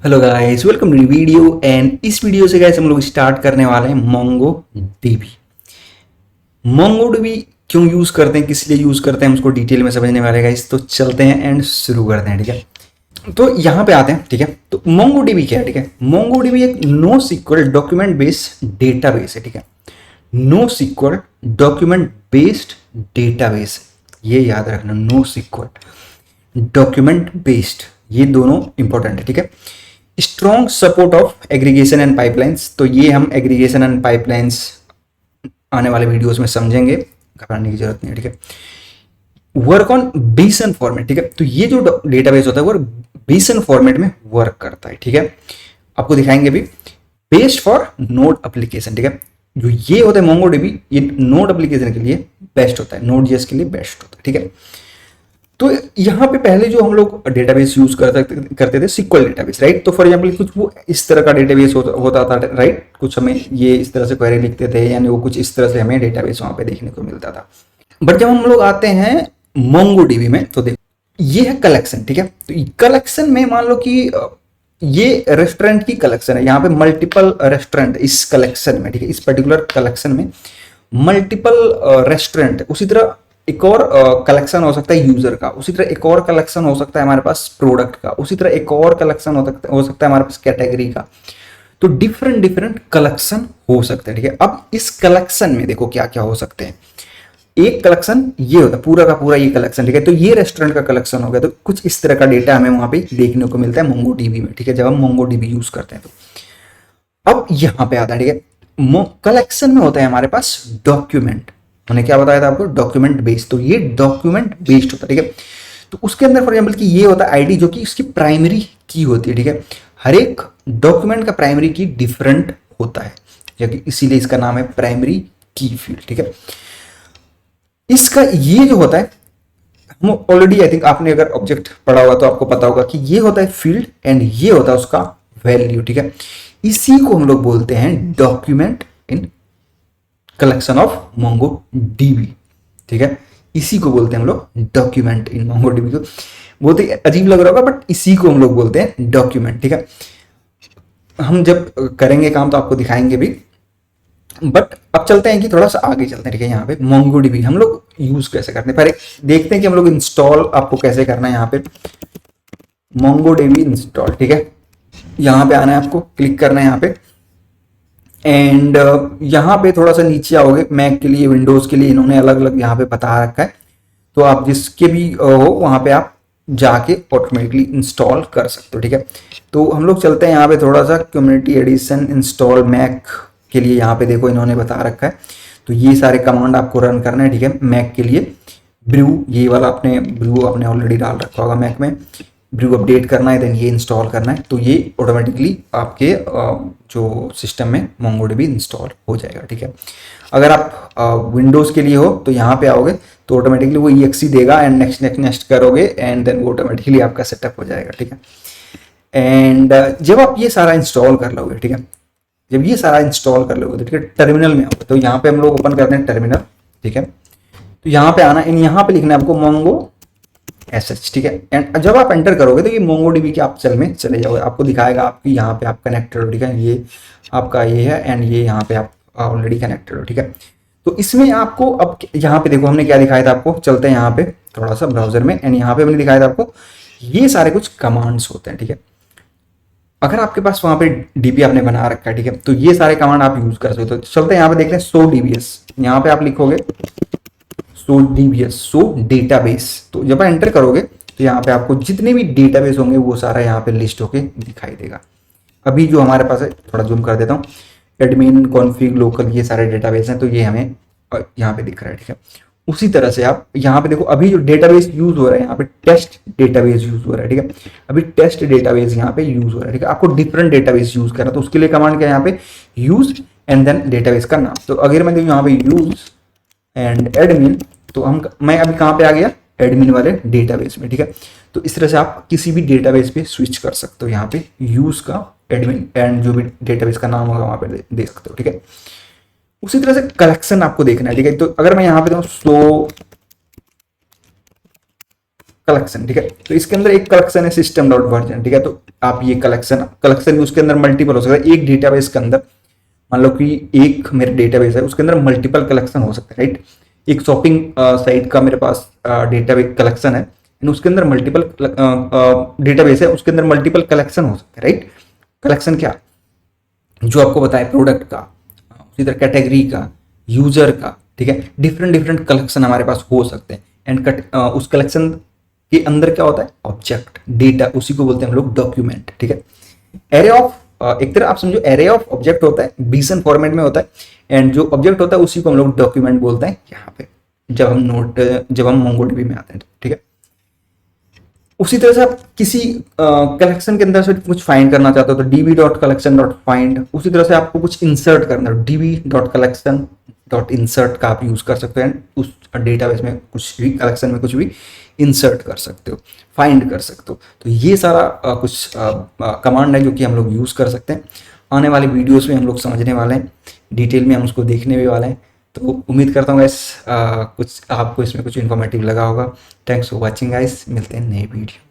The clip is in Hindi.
Hello guys, welcome to video. And इस वीडियो से गाइस हम लोग स्टार्ट करने वाले हैं मोंगो डीबी। मोंगो डीबी क्यों यूज करते हैं, किस लिए यूज करते हैं, हम उसको डिटेल में समझने वाले हैं गाइस। तो चलते हैं एंड शुरू करते हैं, ठीक है। तो यहाँ पे आते हैं, ठीक है। तो मोंगो डीबी क्या है, ठीक है। मोंगो डीबी एक no SQL document based database है, ठीक है। No SQL document based database, ये याद रखना। नो सिक्वल डॉक्यूमेंट बेस्ड, ये दोनों इंपॉर्टेंट है, ठीक है। Strong support of aggregation and pipelines, तो ये हम एग्रीगेशन एंड पाइपलाइंस आने वाले वीडियोस में समझेंगे, घबराने की जरूरत नहीं है, ठीक है। वर्क ऑन बेसन फॉर्मेट, ठीक है। तो ये जो डेटाबेस होता है वो बेसन फॉर्मेट में वर्क करता है, ठीक है। आपको दिखाएंगे भी। बेस्ड फॉर नोड एप्लीकेशन, ठीक है। जो ये होता है मोंगो डीबी, ये नोड एप्लीकेशन के लिए बेस्ट होता है, नोड जेएस के लिए बेस्ट होता है, ठीक है। तो यहाँ पे पहले जो हम लोग डेटाबेस यूज करते थे सिक्वल डेटाबेस, राइट। तो फॉर एग्जांपल कुछ वो इस तरह का डेटाबेस होता था, राइट। कुछ हमें ये इस तरह से क्वेरी लिखते थे, यानी वो कुछ इस तरह से हमें डेटाबेस वहां पे देखने को मिलता था। बट जब हम लोग आते हैं मोंगो डीबी में, तो देखो ये है कलेक्शन, ठीक है। तो कलेक्शन में मान लो कि ये रेस्टोरेंट की कलेक्शन है, यहाँ पे मल्टीपल रेस्टोरेंट इस कलेक्शन में, ठीक है। इस पर्टिकुलर कलेक्शन में मल्टीपल रेस्टोरेंट, उसी तरह एक और कलेक्शन हो सकता है यूजर का, उसी तरह एक और कलेक्शन हो सकता है हमारे पास प्रोडक्ट का, उसी तरह एक और कलेक्शन हो सकता है हमारे पास कैटेगरी का। तो डिफरेंट डिफरेंट कलेक्शन हो सकते हैं, ठीक है। अब इस कलेक्शन में देखो क्या क्या हो सकते हैं। एक कलेक्शन ये होता है पूरा का पूरा ये कलेक्शन, ठीक है। तो ये रेस्टोरेंट का कलेक्शन हो गया, तो कुछ इस तरह का डेटा हमें वहां पे देखने को मिलता है मोंगो डीबी में, ठीक है। जब हम मोंगो डीबी यूज करते हैं तो अब यहां पे आता है, ठीक है। कलेक्शन में होता है हमारे पास डॉक्यूमेंट, मैंने क्या बताया था आपको, डॉक्यूमेंट बेस्ड। तो ये डॉक्यूमेंट बेस्ड होता है, ठीक है। तो उसके अंदर फॉर एग्जांपल कि ये होता है आईडी, जो कि इसकी प्राइमरी की होती है, ठीक है। हर एक डॉक्यूमेंट का प्राइमरी की डिफरेंट होता है, इसीलिए इसका नाम है प्राइमरी की फील्ड, ठीक है। इसका ये जो होता है, हम ऑलरेडी आई थिंक आपने अगर ऑब्जेक्ट पढ़ा हुआ तो आपको पता होगा कि ये होता है फील्ड एंड ये होता है उसका वैल्यू, ठीक है। इसी को हम लोग बोलते हैं document in collection of Mongo dB, ठीक है। इसी को बोलते हैं हम लोग डॉक्यूमेंट इन मोंगो डीबी। को बहुत ही अजीब लग रहा होगा, बट इसी को हम लोग बोलते हैं डॉक्यूमेंट, ठीक है। हम जब करेंगे काम तो आपको दिखाएंगे भी, बट अब चलते हैं कि थोड़ा सा आगे चलते हैं, ठीक है। यहाँ पे मोंगो डीबी हम लोग यूज कैसे करते हैं, पर देखते हैं कि हम लोग इंस्टॉल आपको कैसे करना है। यहाँ पे मोंगो डीबी इंस्टॉल, ठीक है। यहाँ पे आना है, आपको क्लिक करना है यहाँ पे। एंड यहाँ पे थोड़ा सा नीचे आओगे, मैक के लिए विंडोज के लिए इन्होंने अलग अलग यहाँ पे बता रखा है। तो आप जिसके भी हो वहाँ पे आप जाके ऑटोमेटिकली इंस्टॉल कर सकते हो, ठीक है। तो हम लोग चलते हैं यहाँ पे थोड़ा सा कम्युनिटी एडिशन इंस्टॉल मैक के लिए, यहाँ पे देखो इन्होंने बता रखा है। तो ये सारे कमांड आपको रन करना है, ठीक है। मैक के लिए ब्रू, ये वाला आपने ब्रू आपने ऑलरेडी डाल रखा होगा मैक में। ब्रू अपडेट करना है, देन ये इंस्टॉल करना है, तो ये ऑटोमेटिकली आपके जो सिस्टम में मोंगोडीबी इंस्टॉल हो जाएगा, ठीक है। अगर आप विंडोज़ के लिए हो तो यहाँ पे आओगे तो ऑटोमेटिकली वो EXE देगा एंड नेक्स्ट नेक्स्ट नेक्स्ट करोगे एंड देन वो ऑटोमेटिकली आपका सेटअप हो जाएगा, ठीक है। एंड जब आप ये सारा इंस्टॉल कर लोगे, ठीक है, जब ये सारा इंस्टॉल कर लोगे तो ठीक है, टर्मिनल में आओगे। तो यहाँ पे हम लोग ओपन करते हैं टर्मिनल, ठीक है। तो यहाँ पे आना, इन यहाँ पे लिखना है आपको मोंगो एसएच, ठीक है। एंड जब आप एंटर करोगे तो ये मोंगो डीबी के आप सेल में चले जाओगे, आपको दिखाएगा आपकी यहाँ पे आप कनेक्टेड हो, ठीक है। ये आपका ये है एंड ये यहाँ पे आप ऑलरेडी कनेक्टेड हो, ठीक है। तो इसमें आपको अब यहाँ पे देखो हमने क्या दिखाया था आपको, चलते हैं यहाँ पे थोड़ा सा ब्राउजर में एंड यहाँ पे हमने दिखाया था आपको ये सारे कुछ कमांड्स होते हैं, ठीक है। अगर आपके पास वहां पे डीबी आपने बना रखा है, ठीक है, तो ये सारे कमांड आप यूज कर सकते हो। तो चलते हैं यहाँ पे देखते हैं सो डीबीएस, यहाँ पे आप लिखोगे सो डीबीएस, सो डेटाबेस। तो जब आप एंटर करोगे तो यहाँ पे आपको जितने भी डेटाबेस होंगे वो सारा यहाँ पे लिस्ट होके दिखाई देगा। अभी जो हमारे पास है, थोड़ा जूम कर देता हूँ, एडमिन कॉन्फिग लोकल, ये सारे डेटाबेस हैं, तो ये हमें यहाँ पे दिख रहा है, ठीक है। उसी तरह से आप यहाँ पे देखो अभी जो डेटाबेस यूज हो रहा है, यहाँ पे टेस्ट डेटाबेस यूज हो रहा है, ठीक है। अभी टेस्ट डेटाबेस यहाँ पे यूज हो रहा है, ठीक है। आपको डिफरेंट डेटाबेस यूज करना है, तो उसके लिए कमांड क्या है यहाँ पे, यूज एंड देन डेटाबेस का नाम। तो अगर मैं यहाँ पे यूज एंड एडमिन, तो मैं अभी कहाँ पे आ गया, एडमिन वाले डेटाबेस में, ठीक है। तो इस तरह से आप किसी भी डेटाबेस पे स्विच कर सकते हो, यहाँ पे यूज का एडमिन एंड जो भी डेटाबेस का नाम होगा वहां पे दे सकते हो, ठीक है। उसी तरह से कलेक्शन आपको देखना है, ठीक है। तो अगर मैं यहाँ पे दूं सो कलेक्शन, ठीक है। तो इसके अंदर एक कलेक्शन है सिस्टम डॉट वर्जन, ठीक है। तो आप ये कलेक्शन उसके अंदर मल्टीपल हो सकता है। एक डेटाबेस के अंदर मान लो कि एक मेरे डेटाबेस है, उसके अंदर मल्टीपल कलेक्शन हो सकते हैं, राइट। एक शॉपिंग साइट का मेरे पास डेटाबेस कलेक्शन है, उसके अंदर मल्टीपल डेटाबेस है, उसके अंदर मल्टीपल कलेक्शन हो सकते हैं, राइट। कलेक्शन क्या, जो आपको बताए प्रोडक्ट का, उसी तरह कैटेगरी का, यूजर का, ठीक है। डिफरेंट डिफरेंट कलेक्शन हमारे पास हो सकते हैं। एंड उस कलेक्शन के अंदर क्या होता है, ऑब्जेक्ट डेटा, उसी को बोलते हैं हम लोग डॉक्यूमेंट, ठीक है। एरे ऑफ एक तरह आप समझो एरे ऑफ ऑब्जेक्ट होता है, बीसन फॉर्मेट में होता है, एंड जो ऑब्जेक्ट होता है उसी को हम लोग डॉक्यूमेंट बोलते हैं यहाँ पे, जब हम मोंगोडीबी में आते हैं, ठीक है। उसी तरह से आप किसी कलेक्शन के अंदर से कुछ फाइंड करना चाहते हो तो dB dot collection dot find, उसी तरह से आपको कुछ इंसर्ट करना है dB dot collection dot insert का आप यूज कर सकते हैं। उस डेटाबेस में कुछ भी, कलेक्शन में कुछ भी इंसर्ट कर सकते हो, फाइंड कर सकते हो। तो ये सारा कुछ कमांड है जो कि हम लोग यूज कर सकते हैं। आने वाले वीडियोस में हम लोग समझने वाले हैं, डिटेल में हम उसको देखने भी वाले हैं। तो उम्मीद करता हूँ गाइस कुछ आपको इसमें कुछ इन्फॉर्मेटिव लगा होगा। थैंक्स फॉर वॉचिंग गाइस, मिलते हैं नए वीडियो।